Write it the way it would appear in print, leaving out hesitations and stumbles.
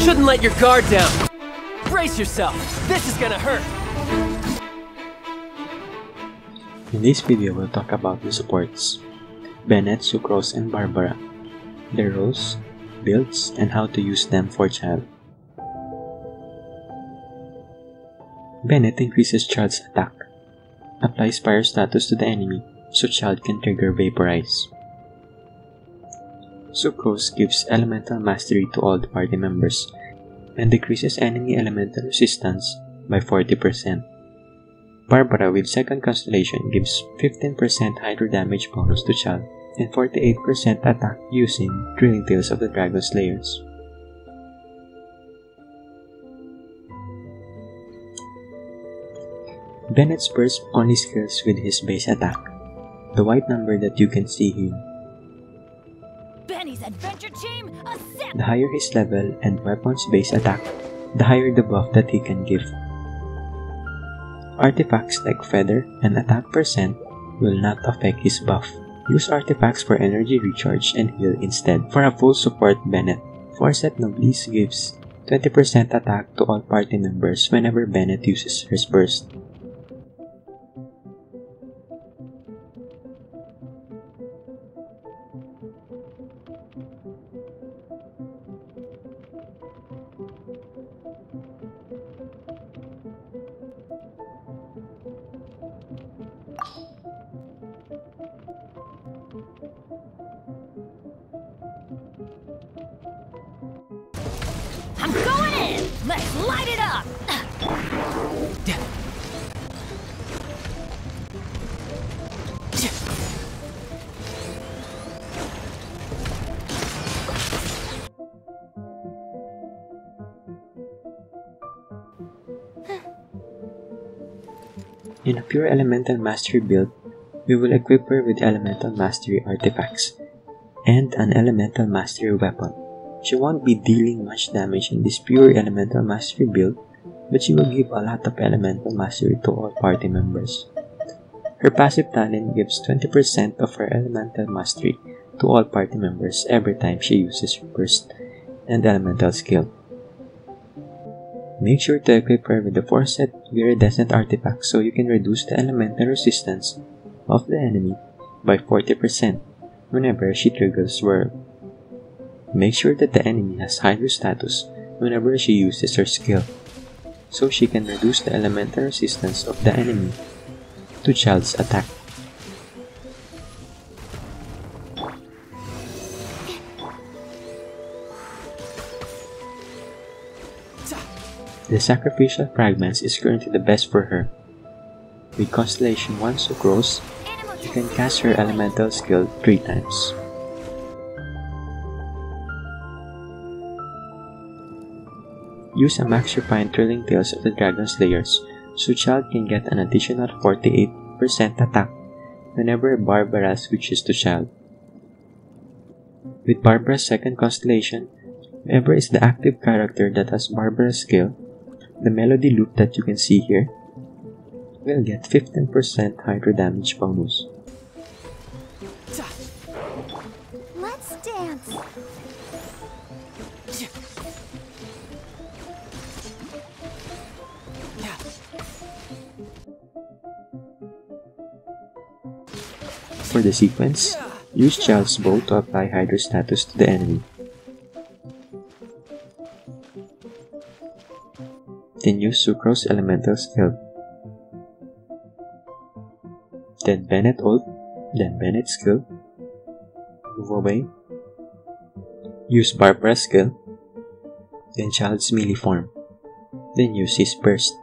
Shouldn't let your guard down. Brace yourself. This is gonna hurt. In this video, we'll talk about the supports, Bennett, Sucrose, and Barbara, their roles, builds, and how to use them for Childe. Bennett increases Childe's attack, applies fire status to the enemy so Childe can trigger Vaporize. Sucrose gives elemental mastery to all the party members and decreases enemy elemental resistance by 40%. Barbara with second constellation gives 15% hydro damage bonus to Childe and 48% attack using Drilling Tales of the Dragon Slayers. Bennett's burst only scales with his base attack, the white number that you can see here. Benny's adventure team, accept! The higher his level and weapon's base attack, the higher the buff that he can give. Artifacts like Feather and Attack percent will not affect his buff. Use artifacts for energy recharge and heal instead. For a full support Bennett, Forset Noblesse gives 20% attack to all party members whenever Bennett uses her burst. I'm going in! Let's light it up! In a pure Elemental Mastery build, we will equip her with Elemental Mastery artifacts and an Elemental Mastery weapon. She won't be dealing much damage in this pure Elemental Mastery build, but she will give a lot of Elemental Mastery to all party members. Her passive talent gives 20% of her Elemental Mastery to all party members every time she uses her burst and Elemental skill. Make sure to equip her with the Forset Viridescent artifact so you can reduce the elemental resistance of the enemy by 40% whenever she triggers Whirl. Make sure that the enemy has Hydro status whenever she uses her skill, so she can reduce the elemental resistance of the enemy to Childe's attack. The Sacrificial Fragments is currently the best for her. With Constellation 1 Sucrose, you can cast her elemental skill 3 times. Use a Max Refined Drilling Tales of the Dragon Slayers so Childe can get an additional 48% attack whenever Barbara switches to Childe. With Barbara's second constellation, whoever is the active character that has Barbara's skill, the melody loop that you can see here, will get 15% hydro damage bonus. Let's dance! For the sequence, use Childe's bow to apply Hydro status to the enemy. Then use Sucrose elemental skill. Then Bennett ult, then Bennett skill. Move away. Use Barbara's skill. Then Childe's melee form. Then use his burst.